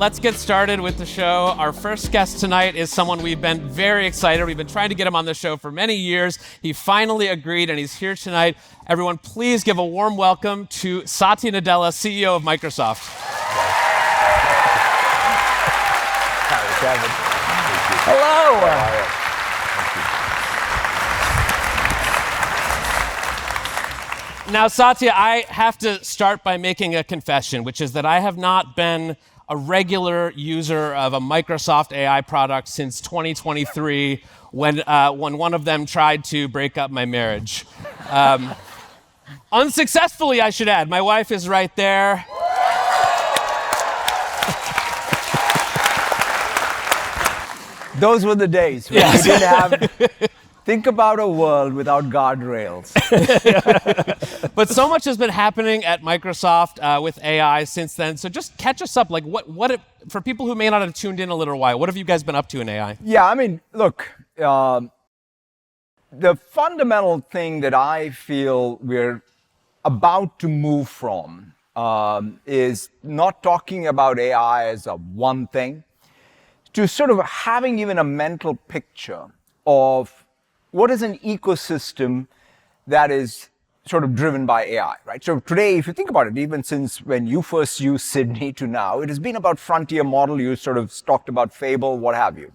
let's get started with the show. Our first guest tonight is someone we've been very excited. We've been trying to get him on the show for many years. He finally agreed, and he's here tonight. Everyone, please give a warm welcome to Satya Nadella, CEO of Microsoft. Hi, Kevin. Hello. Now, Satya, I have to start by making a confession, which is that I have not been a regular user of a Microsoft AI product since 2023, when one of them tried to break up my marriage. Unsuccessfully, I should add. My wife is right there. Those were the days when we didn't have... Think about a world without guardrails. But so much has been happening at Microsoft with AI since then. So just catch us up. Like, for people who may not have tuned in a little while, what have you guys been up to in AI? Yeah, I mean, look, the fundamental thing that I feel we're about to move from is not talking about AI as a one thing, to sort of having even a mental picture of what is an ecosystem that is sort of driven by AI, right? So today, if you think about it, even since when you first used Sydney to now, it has been about frontier model. You sort of talked about Fable, what have you.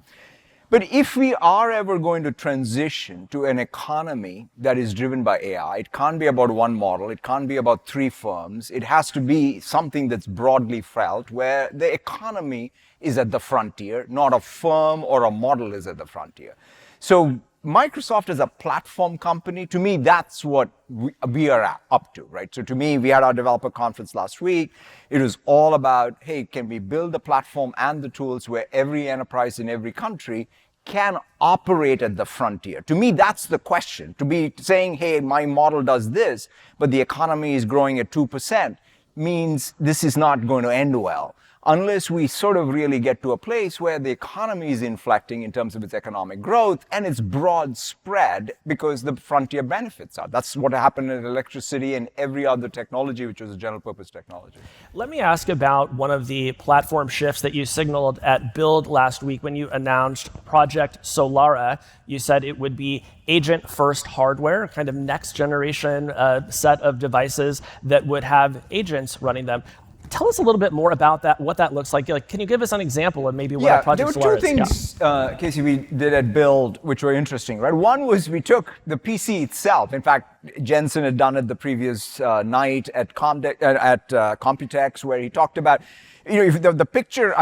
But if we are ever going to transition to an economy that is driven by AI, it can't be about one model. It can't be about three firms. It has to be something that's broadly felt, where the economy is at the frontier, not a firm or a model is at the frontier. So Microsoft is a platform company. To me, that's what we are up to, right? So to me, we had our developer conference last week. It was all about, hey, can we build the platform and the tools where every enterprise in every country can operate at the frontier? To me, that's the question. To be saying, hey, my model does this, but the economy is growing at 2%, means this is not going to end well, unless we sort of really get to a place where the economy is inflecting in terms of its economic growth and its broad spread, because the frontier benefits are. That's what happened in electricity and every other technology, which was a general purpose technology. Let me ask about one of the platform shifts that you signaled at Build last week when you announced Project Solara. You said it would be agent-first hardware, kind of next generation set of devices that would have agents running them. Tell us a little bit more about that, what that looks like. Can you give us an example of maybe what a Project Solara is? There were two things, Casey, we did at Build, which were interesting, right? One was we took the PC itself. In fact, Jensen had done it the previous night at Computex, where he talked about, if the picture,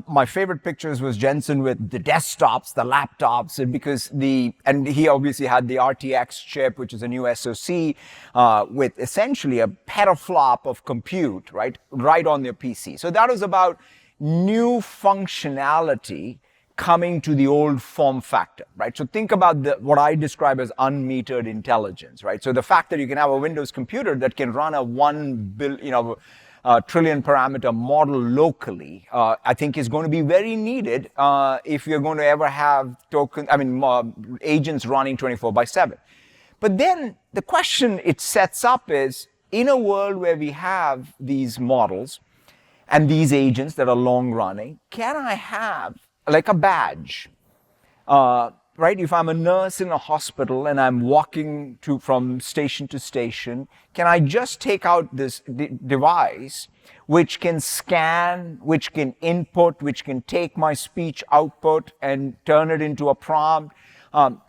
my favorite pictures was Jensen with the desktops, the laptops, and he obviously had the RTX chip, which is a new SoC, with essentially a petaflop of compute, right on their PC. So that was about new functionality coming to the old form factor, right? So think about what I describe as unmetered intelligence, right? So the fact that you can have a Windows computer that can run a 1 trillion parameter model locally, I think is going to be very needed if you're going to ever have agents running 24/7. But then the question it sets up is, in a world where we have these models and these agents that are long running, can I have like a badge? Right? If I'm a nurse in a hospital and I'm walking from station to station, can I just take out this device which can scan, which can input, which can take my speech output and turn it into a prompt?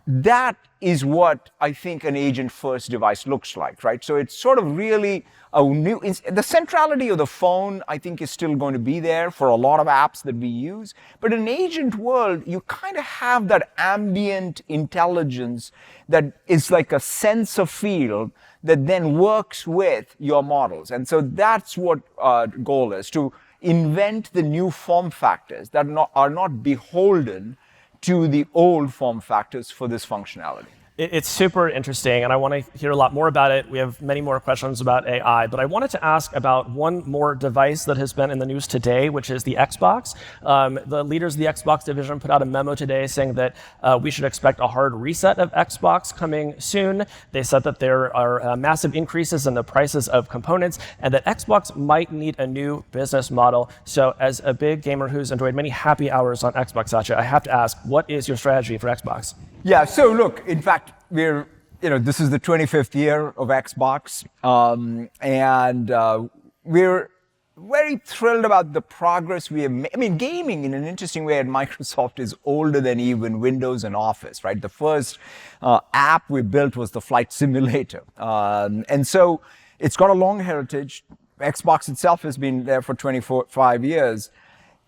That is what I think an agent-first device looks like, right? So it's sort of really the centrality of the phone, I think, is still going to be there for a lot of apps that we use. But in an agent world, you kind of have that ambient intelligence that is like a sensor field that then works with your models. And so that's what our goal is, to invent the new form factors that are not beholden to the old form factors for this functionality. It's super interesting, and I want to hear a lot more about it. We have many more questions about AI, but I wanted to ask about one more device that has been in the news today, which is the Xbox. The leaders of the Xbox division put out a memo today saying that we should expect a hard reset of Xbox coming soon. They said that there are massive increases in the prices of components, and that Xbox might need a new business model. So as a big gamer who's enjoyed many happy hours on Xbox, Satya, I have to ask, what is your strategy for Xbox? Yeah, so look, in fact, this is the 25th year of Xbox, and we're very thrilled about the progress we have made. I mean, gaming in an interesting way at Microsoft is older than even Windows and Office, right? The first app we built was the flight simulator. And so it's got a long heritage. Xbox itself has been there for 25 years.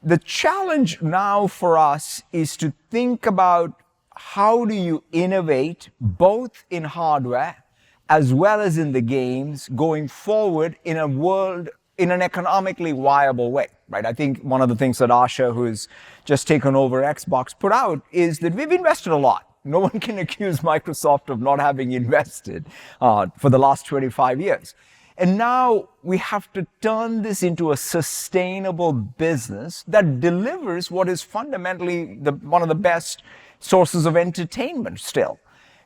The challenge now for us is to think about how do you innovate both in hardware as well as in the games going forward in a world, in an economically viable way, right? I think one of the things that Asha, who's just taken over Xbox, put out is that we've invested a lot. No one can accuse Microsoft of not having invested for the last 25 years. And now we have to turn this into a sustainable business that delivers what is fundamentally one of the best sources of entertainment still.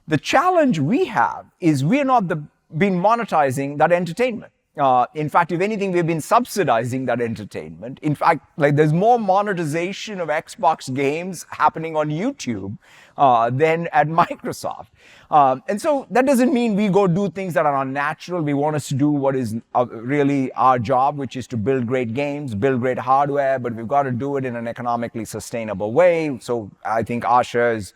The challenge we have is we're not been monetizing that entertainment. In fact, if anything, we've been subsidizing that entertainment. In fact, there's more monetization of Xbox games happening on YouTube than at Microsoft. And so that doesn't mean we go do things that are unnatural. We want us to do what is really our job, which is to build great games, build great hardware, but we've got to do it in an economically sustainable way. So I think Asha is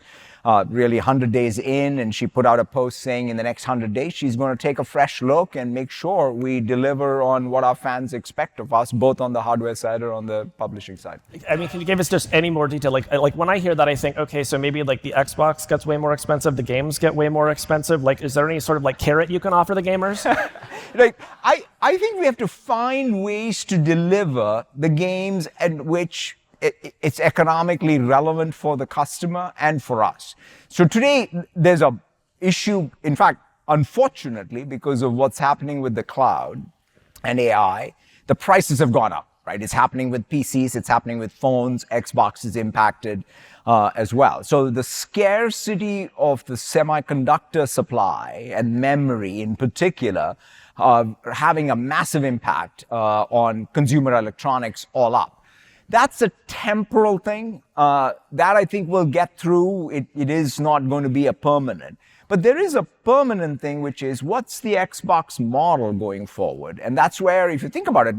really 100 days in, and she put out a post saying in the next 100 days, she's going to take a fresh look and make sure we deliver on what our fans expect of us, both on the hardware side or on the publishing side. I mean, can you give us just any more detail? Like when I hear that, I think, okay, so maybe the Xbox gets way more expensive, the games get way more expensive. Is there any sort of carrot you can offer the gamers? I think we have to find ways to deliver the games at which it's economically relevant for the customer and for us. So today, there's a issue, in fact, unfortunately, because of what's happening with the cloud and AI, the prices have gone up, right? It's happening with PCs, it's happening with phones, Xbox is impacted as well. So the scarcity of the semiconductor supply and memory in particular having a massive impact on consumer electronics all up. That's a temporal thing that I think we'll get through. It is not going to be a permanent. But there is a permanent thing, which is what's the Xbox model going forward? And that's where, if you think about it,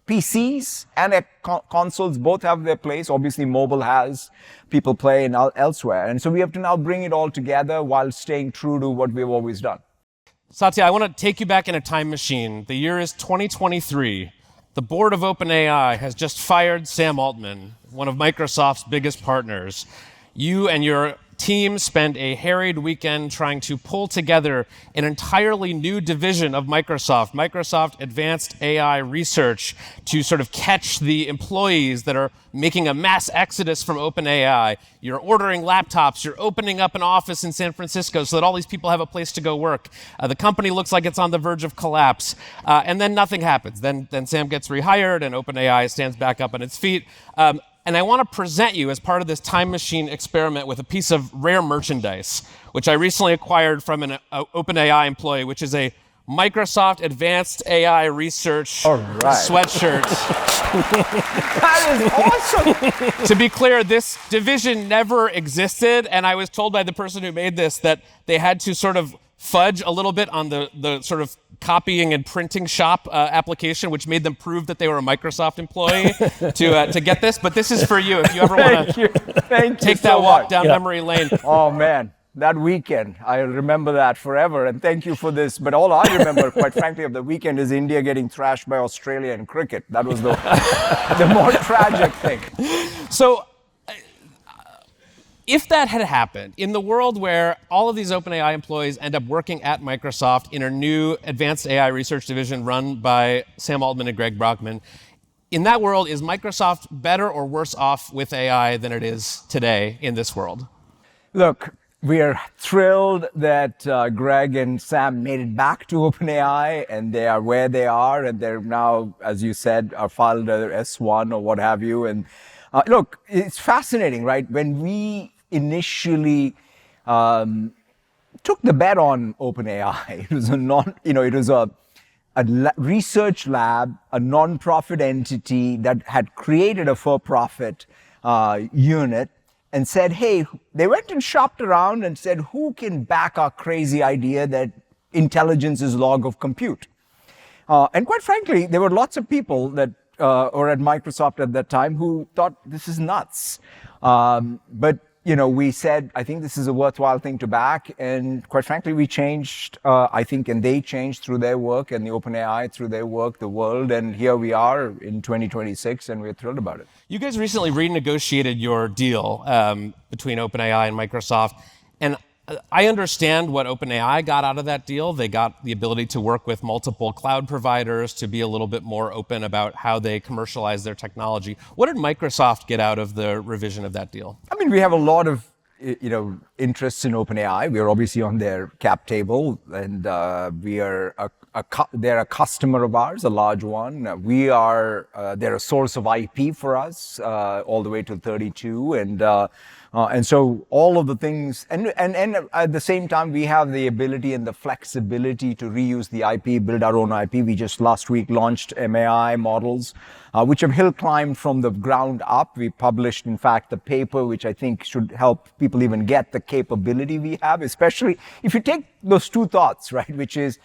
PCs and consoles both have their place. Obviously, mobile has, people play elsewhere. And so we have to now bring it all together while staying true to what we've always done. Satya, I want to take you back in a time machine. The year is 2023. The board of OpenAI has just fired Sam Altman, one of Microsoft's biggest partners. You and your team spent a harried weekend trying to pull together an entirely new division of Microsoft Advanced AI Research, to sort of catch the employees that are making a mass exodus from OpenAI. You're ordering laptops, you're opening up an office in San Francisco so that all these people have a place to go work. The company looks like it's on the verge of collapse. And then nothing happens. Then Sam gets rehired and OpenAI stands back up on its feet. And I want to present you, as part of this time machine experiment, with a piece of rare merchandise, which I recently acquired from an OpenAI employee, which is a Microsoft Advanced AI Research sweatshirt. That is awesome. To be clear, this division never existed, and I was told by the person who made this that they had to sort of fudge a little bit on the sort of copying and printing shop application, which made them prove that they were a Microsoft employee to get this. But this is for you if you ever want to take that walk down memory lane. Oh, man. That weekend, I remember that forever, and thank you for this. But all I remember, quite frankly, of the weekend is India getting thrashed by Australia in cricket. That was the more tragic thing. So, if that had happened, in the world where all of these OpenAI employees end up working at Microsoft in a new advanced AI research division run by Sam Altman and Greg Brockman, in that world, is Microsoft better or worse off with AI than it is today in this world? Look, We are thrilled that Greg and Sam made it back to OpenAI, and they are where they are, and they're now, as you said, are filed their S1 or what have you. And look, it's fascinating, right? When we initially took the bet on OpenAI, it was a research lab, a non-profit entity that had created a for-profit unit, and said, hey, they went and shopped around and said, who can back our crazy idea that intelligence is log of compute? And quite frankly, there were lots of people that were at Microsoft at that time who thought this is nuts. But we said, I think this is a worthwhile thing to back. And quite frankly, we changed, I think, and they changed through their work, and the OpenAI through their work, the world. And here we are in 2026, and we're thrilled about it. You guys recently renegotiated your deal between OpenAI and Microsoft. And I understand what OpenAI got out of that deal. They got the ability to work with multiple cloud providers, to be a little bit more open about how they commercialize their technology. What did Microsoft get out of the revision of that deal? I mean, we have a lot of interests in OpenAI. We are obviously on their cap table, and they're a customer of ours, a large one. They're a source of IP for us, all the way to 32, and so all of the things, and at the same time, we have the ability and the flexibility to reuse the IP, build our own IP. We just last week launched MAI models, which have hill climbed from the ground up. We published, in fact, the paper, which I think should help people even get the capability we have, especially if you take those two thoughts, right, which is,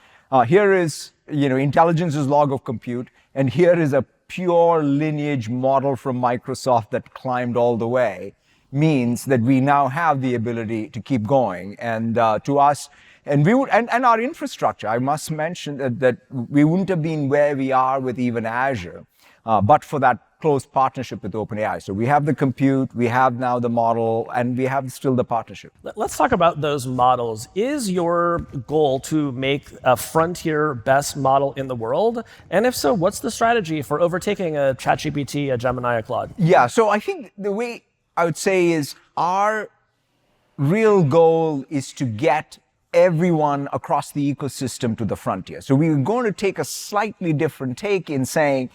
here is, intelligence is log of compute, and here is a pure lineage model from Microsoft that climbed all the way, means that we now have the ability to keep going. And to us, and our infrastructure, I must mention that we wouldn't have been where we are with even Azure, but for that close partnership with OpenAI. So we have the compute, we have now the model, and we have still the partnership. Let's talk about those models. Is your goal to make a frontier best model in the world? And if so, what's the strategy for overtaking a ChatGPT, a Gemini, a Claude? Yeah, so I think the way I would say is our real goal is to get everyone across the ecosystem to the frontier. So we're going to take a slightly different take in saying,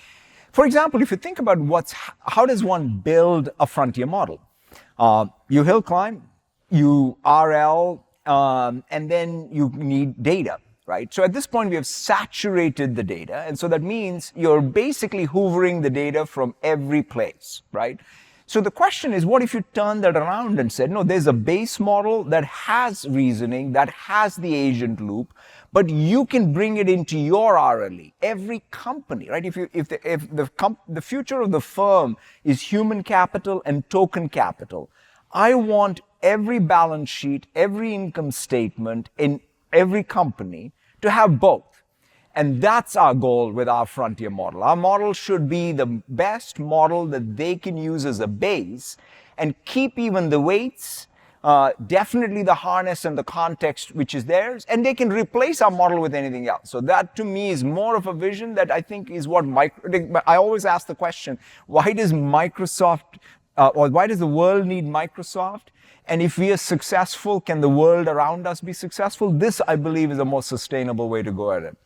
for example, if you think about how does one build a frontier model? You hill climb, you RL, and then you need data, right? So at this point, we have saturated the data. And so that means you're basically hoovering the data from every place, right? So the question is, what if you turn that around and said, no, there's a base model that has reasoning, that has the agent loop, but you can bring it into your RLE. Every company, right? If the future of the firm is human capital and token capital, I want every balance sheet, every income statement in every company to have both. And that's our goal with our frontier model. Our model should be the best model that they can use as a base and keep even the weights, definitely the harness and the context, which is theirs, and they can replace our model with anything else. So that to me is more of a vision that I think is what I always ask the question, why does Microsoft, or why does the world need Microsoft? And if we are successful, can the world around us be successful? This, I believe, is a more sustainable way to go at it.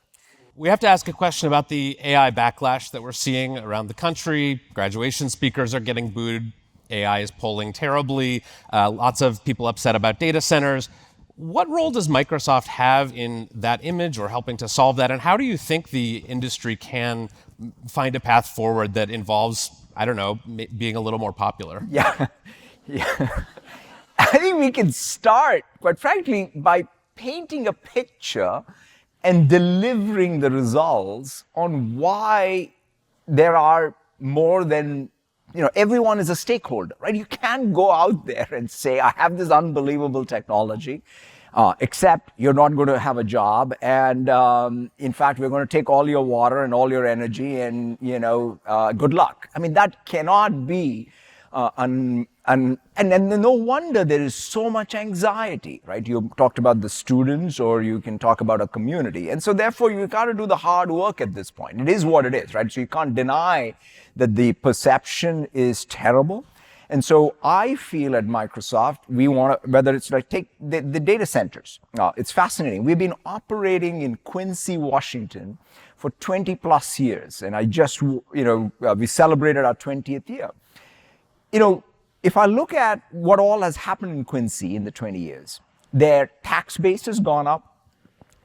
We have to ask a question about the AI backlash that we're seeing around the country. Graduation speakers are getting booed. AI is polling terribly. Lots of people upset about data centers. What role does Microsoft have in that image or helping to solve that? And how do you think the industry can find a path forward that involves, I don't know, being a little more popular? Yeah. I think we can start, quite frankly, by painting a picture and delivering the results on why there are more than, everyone is a stakeholder, right? You can't go out there and say, I have this unbelievable technology, except you're not going to have a job. And in fact, we're going to take all your water and all your energy and, good luck. I mean, that cannot be and no wonder there is so much anxiety, right? You talked about the students, or you can talk about a community. And so therefore, you got to do the hard work at this point. It is what it is, right? So you can't deny that the perception is terrible. And so I feel at Microsoft, we want to, whether it's like take the data centers. It's fascinating. We've been operating in Quincy, Washington for 20 plus years. And I just, we celebrated our 20th year. If I look at what all has happened in Quincy in the 20 years, their tax base has gone up.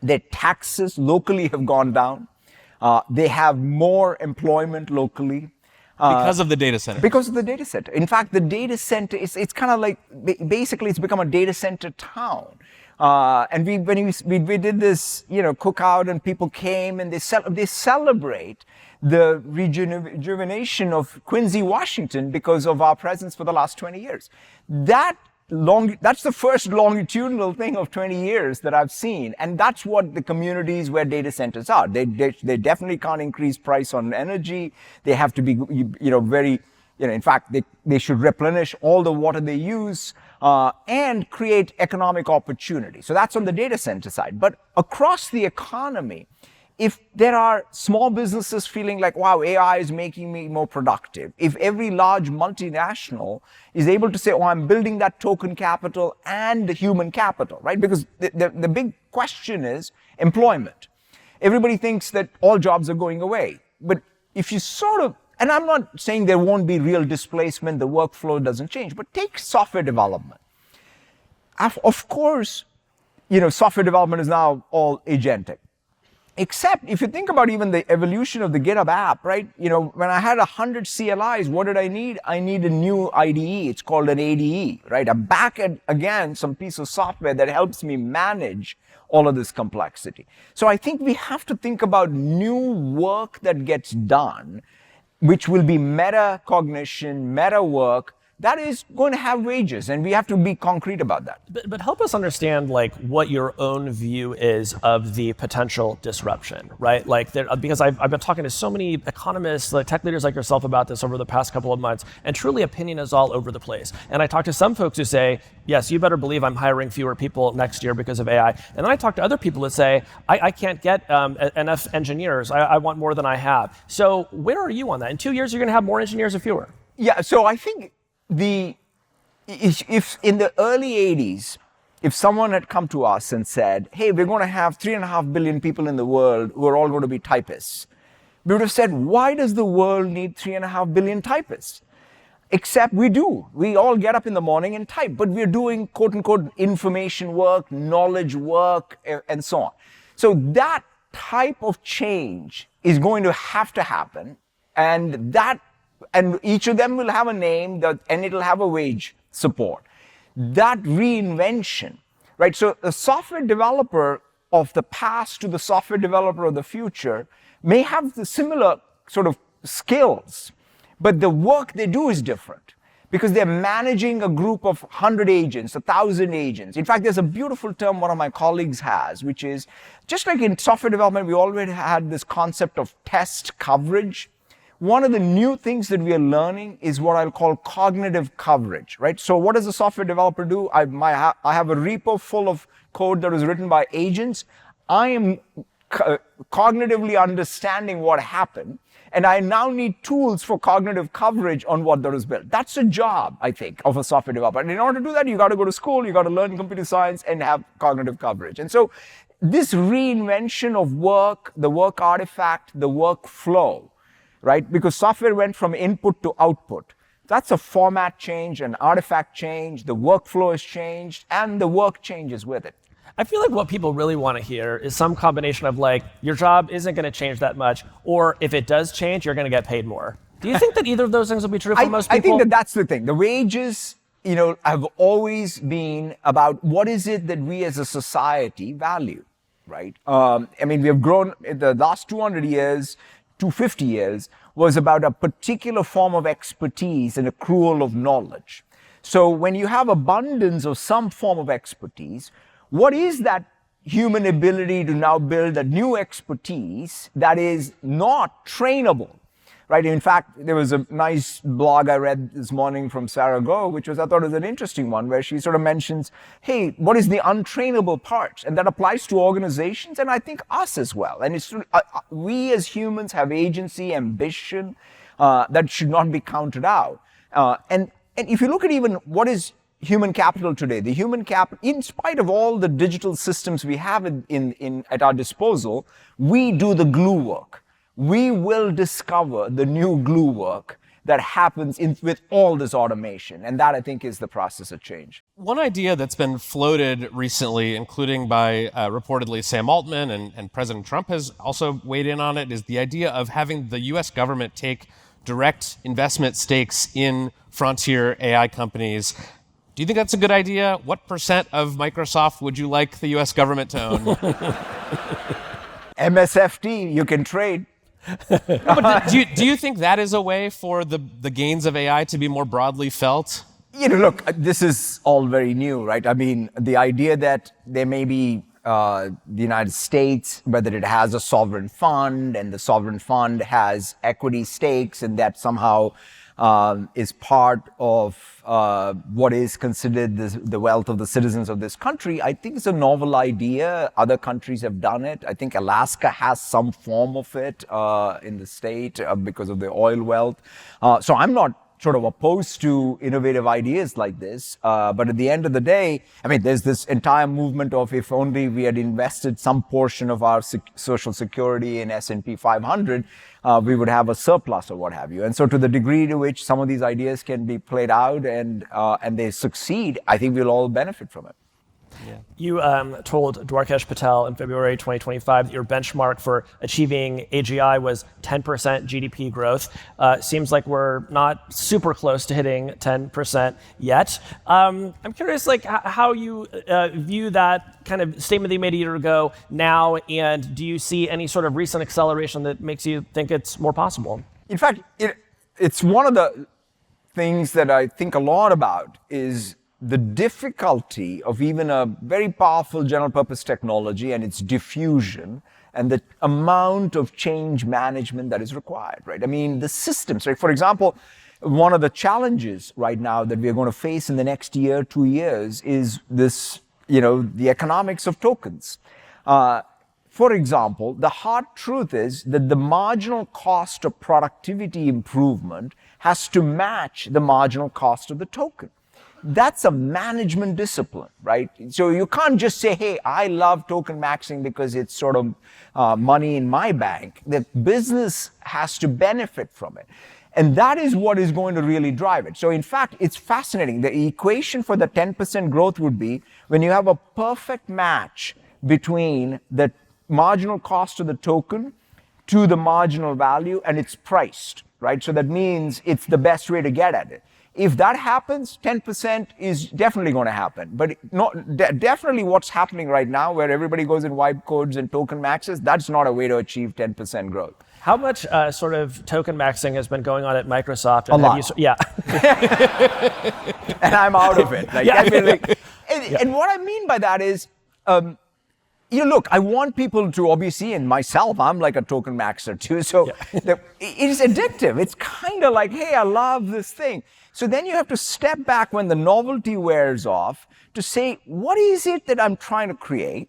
Their taxes locally have gone down. They have more employment locally. Because of the data center. Because of the data center. In fact, the data center, it's kind of like, basically it's become a data center town. And we did this, cookout, and people came and they celebrate the rejuvenation of Quincy, Washington because of our presence for the last 20 years. That's the first longitudinal thing of 20 years that I've seen. And that's what the communities where data centers are. They definitely can't increase price on energy. They have to be, very, in fact, they should replenish all the water they use and create economic opportunity. So that's on the data center side. But across the economy, if there are small businesses feeling like, wow, AI is making me more productive, if every large multinational is able to say, oh, I'm building that token capital and the human capital, right? Because the big question is employment. Everybody thinks that all jobs are going away. But if you and I'm not saying there won't be real displacement, the workflow doesn't change, but take software development. Of course, software development is now all agentic. Except if you think about even the evolution of the GitHub app, right? When I had 100 CLIs, what did I need? I need a new IDE. It's called an ADE, right? I'm back at, again, some piece of software that helps me manage all of this complexity. So I think we have to think about new work that gets done, which will be meta-cognition, meta-work, that is going to have wages, and we have to be concrete about that. But help us understand what your own view is of the potential disruption, right? Because I've been talking to so many economists, tech leaders like yourself about this over the past couple of months, and truly opinion is all over the place. And I talk to some folks who say, yes, you better believe I'm hiring fewer people next year because of AI. And then I talk to other people that say, I can't get enough engineers. I want more than I have. So where are you on that? In 2 years, you're going to have more engineers or fewer? Yeah, so I think if in the early 80s, if someone had come to us and said, hey, we're going to have 3.5 billion people in the world who are all going to be typists, we would have said, why does the world need 3.5 billion typists? Except we do. We all get up in the morning and type, but we're doing quote unquote information work, knowledge work, and so on. So that type of change is going to have to happen, and each of them will have a name and it'll have a wage support. That reinvention, right? So a software developer of the past to the software developer of the future may have the similar sort of skills, but the work they do is different because they're managing a group of 100 agents, 1,000 agents. In fact, there's a beautiful term one of my colleagues has, which is just like in software development, we already had this concept of test coverage. One of the new things that we are learning is what I'll call cognitive coverage, right? So what does a software developer do? I have a repo full of code that was written by agents. I am cognitively understanding what happened, and I now need tools for cognitive coverage on what that was built. That's a job, I think, of a software developer. And in order to do that, you got to go to school, you got to learn computer science and have cognitive coverage. And so this reinvention of work, the work artifact, the workflow, right? Because software went from input to output. That's a format change, an artifact change, the workflow has changed, and the work changes with it. I feel like what people really want to hear is some combination of your job isn't going to change that much, or if it does change, you're going to get paid more. Do you think that either of those things will be true for most people? I think that that's the thing. The wages, have always been about what is it that we as a society value, right? We have grown in the last 200 years, 250 years, was about a particular form of expertise and accrual of knowledge. So when you have abundance of some form of expertise, what is that human ability to now build a new expertise that is not trainable, right? In fact, there was a nice blog I read this morning from Sarah Go, which I thought was an interesting one, where she sort of mentions, hey, what is the untrainable part? And that applies to organizations and I think us as well. And it's we as humans have agency, ambition, that should not be counted out. And And if you look at even what is human capital today, the human capital, in spite of all the digital systems we have at our disposal, we do the glue work. We will discover the new glue work that happens with all this automation. And that, I think, is the process of change. One idea that's been floated recently, including by reportedly Sam Altman, and President Trump has also weighed in on it, is the idea of having the US government take direct investment stakes in frontier AI companies. Do you think that's a good idea? What percent of Microsoft would you like the US government to own? MSFT, you can trade. But do you think that is a way for the gains of AI to be more broadly felt? Look, this is all very new, right? I mean, the idea that there may be the United States, whether it has a sovereign fund and the sovereign fund has equity stakes and that somehow is part of what is considered the wealth of the citizens of this country, I think it's a novel idea. Other countries have done it. I think Alaska has some form of it in the state because of the oil wealth. So I'm not sort of opposed to innovative ideas like this. But at the end of the day, I mean, there's this entire movement of if only we had invested some portion of our social security in S&P 500, we would have a surplus or what have you. And so to the degree to which some of these ideas can be played out and they succeed, I think we'll all benefit from it. Yeah. You told Dwarkesh Patel in February 2025 that your benchmark for achieving AGI was 10% GDP growth. Seems like we're not super close to hitting 10% yet. I'm curious, like, how you view that kind of statement that you made a year ago now, and do you see any sort of recent acceleration that makes you think it's more possible? In fact, it's one of the things that I think a lot about is the difficulty of even a very powerful general purpose technology and its diffusion and the amount of change management that is required, right? I mean, the systems, right? For example, one of the challenges right now that we are going to face in the next year, 2 years is this, the economics of tokens. For example, the hard truth is that the marginal cost of productivity improvement has to match the marginal cost of the token. That's a management discipline, right? So you can't just say, hey, I love Tokenmaxxing because it's sort of money in my bank. The business has to benefit from it. And that is what is going to really drive it. So in fact, it's fascinating. The equation for the 10% growth would be when you have a perfect match between the marginal cost of the token to the marginal value, and it's priced, right? So that means it's the best way to get at it. If that happens, 10% is definitely going to happen. But definitely what's happening right now, where everybody goes and wipe codes and token maxes, that's not a way to achieve 10% growth. How much sort of token maxing has been going on at Microsoft? And a lot. Yeah. And I'm out of it. Like, yeah. I mean, and what I mean by that is, look, I want people to obviously, and myself, I'm like a token maxer too. So it is addictive. It's kind of like, hey, I love this thing. So then you have to step back when the novelty wears off to say, what is it that I'm trying to create?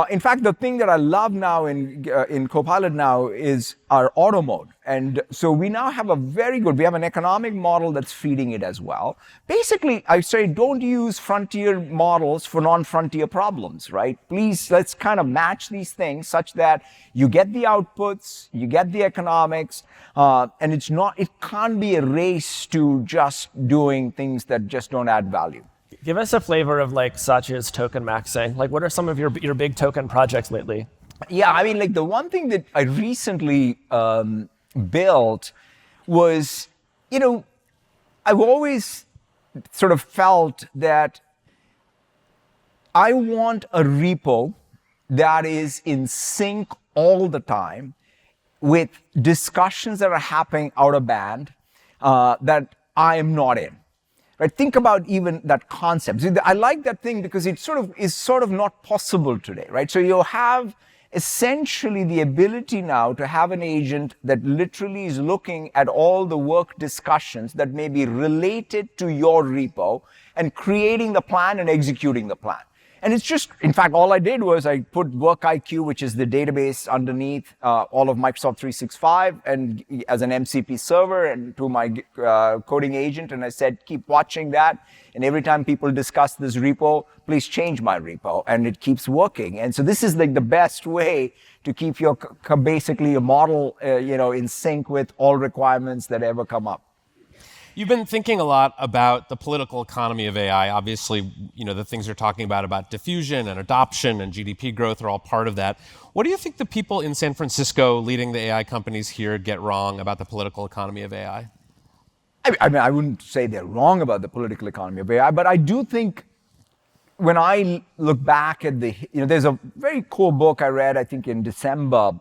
In fact, the thing that I love now in Copilot now is our auto mode. And so we now have we have an economic model that's feeding it as well. Basically, I say don't use frontier models for non-frontier problems, right? Please, let's kind of match these things such that you get the outputs, you get the economics, and it can't be a race to just doing things that just don't add value. Give us a flavor of like Satya's Tokenmaxxing. Like, what are some of your big token projects lately? Yeah, I mean, like the one thing that I recently built was, I've always sort of felt that I want a repo that is in sync all the time with discussions that are happening out of band that I am not in. Right? Think about even that concept. I like that thing because it is sort of not possible today, right? So you have essentially the ability now to have an agent that literally is looking at all the work discussions that may be related to your repo and creating the plan and executing the plan. And it's just, in fact, all I did was I put WorkIQ, which is the database underneath all of Microsoft 365, and as an MCP server, and to my coding agent, and I said, keep watching that. And every time people discuss this repo, please change my repo, and it keeps working. And so this is like the best way to keep your basically your model, in sync with all requirements that ever come up. You've been thinking a lot about the political economy of AI. Obviously, the things you're talking about diffusion and adoption and GDP growth are all part of that. What do you think the people in San Francisco leading the AI companies here get wrong about the political economy of AI? I mean, I wouldn't say they're wrong about the political economy of AI, but I do think when I look back at there's a very cool book I read, I think in December.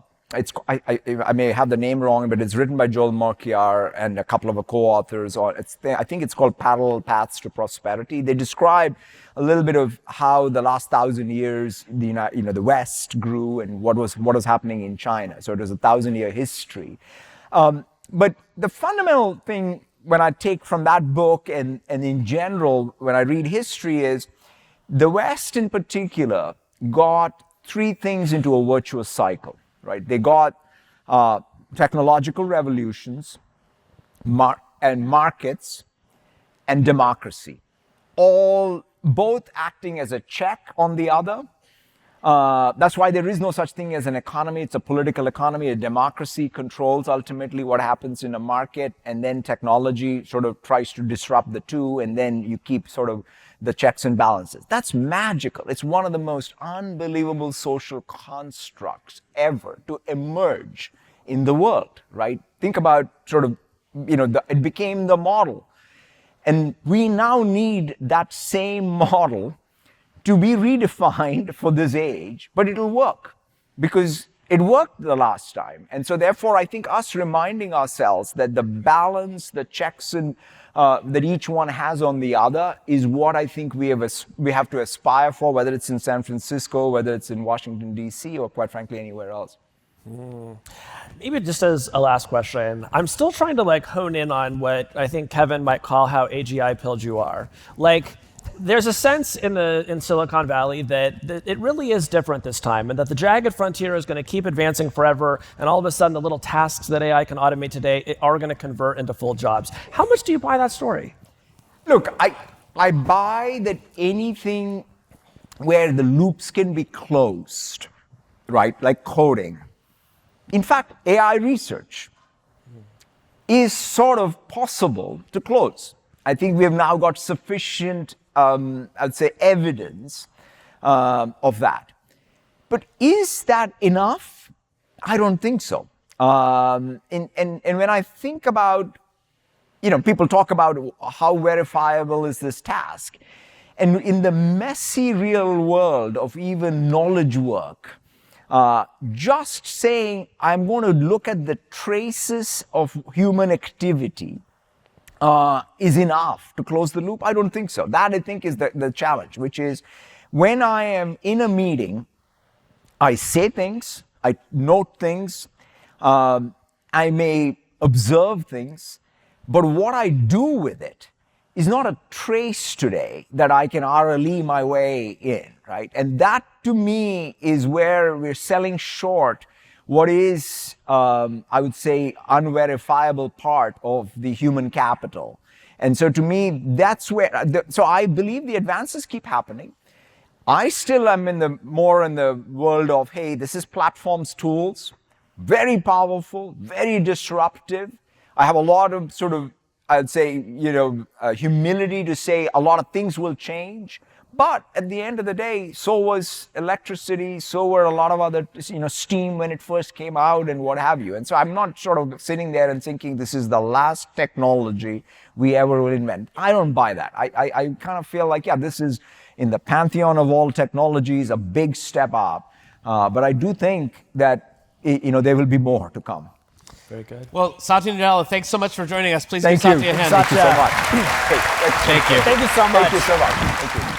I may have the name wrong, but it's written by Joel Mercier and a couple of co-authors. I think it's called Parallel Paths to Prosperity. They describe a little bit of how the last 1,000 years, the West grew and what was happening in China. So it was a 1,000-year history. But the fundamental thing when I take from that book and in general when I read history is the West in particular got three things into a virtuous cycle. Right? They got technological revolutions, and markets, and democracy, both acting as a check on the other. That's why there is no such thing as an economy. It's a political economy. A democracy controls ultimately what happens in a market, and then technology sort of tries to disrupt the two, and then you keep sort of the checks and balances. That's magical. It's one of the most unbelievable social constructs ever to emerge in the world, right? Think about sort of, it became the model. And we now need that same model to be redefined for this age, but it'll work because it worked the last time. And so therefore, I think us reminding ourselves that the balance, the checks and that each one has on the other is what I think we have to aspire for, whether it's in San Francisco, whether it's in Washington, D.C., or quite frankly, anywhere else. Maybe just as a last question, I'm still trying to hone in on what I think Kevin might call how AGI-pilled you are. There's a sense in Silicon Valley that it really is different this time, and that the jagged frontier is going to keep advancing forever, and all of a sudden the little tasks that AI can automate today are going to convert into full jobs. How much do you buy that story? Look, I buy that anything where the loops can be closed, right, like coding. In fact, AI research is sort of possible to close. I think we have now got sufficient I'd say evidence of that. But is that enough? I don't think so. And when I think about, people talk about how verifiable is this task. And in the messy real world of even knowledge work, just saying, I'm going to look at the traces of human activity is enough to close the loop? I don't think so. That, I think, is the challenge, which is when I am in a meeting, I say things, I note things, I may observe things, but what I do with it is not a trace today that I can RLE my way in, right? And that, to me, is where we're selling short what is, I would say, unverifiable part of the human capital. And so to me, that's where, so I believe the advances keep happening. I still am more in the world of, hey, this is platforms tools, very powerful, very disruptive. I have a lot of sort of, I'd say, humility to say a lot of things will change. But at the end of the day, so was electricity, so were a lot of other, steam when it first came out and what have you. And so I'm not sort of sitting there and thinking this is the last technology we ever will invent. I don't buy that. I kind of feel like, this is in the pantheon of all technologies, a big step up. But I do think that, there will be more to come. Very good. Well, Satya Nadella, thanks so much for joining us. Please Thank give you. Satya a hand. Thank you so much. Thank you. Thank you so much. Thank you so much. Thank you.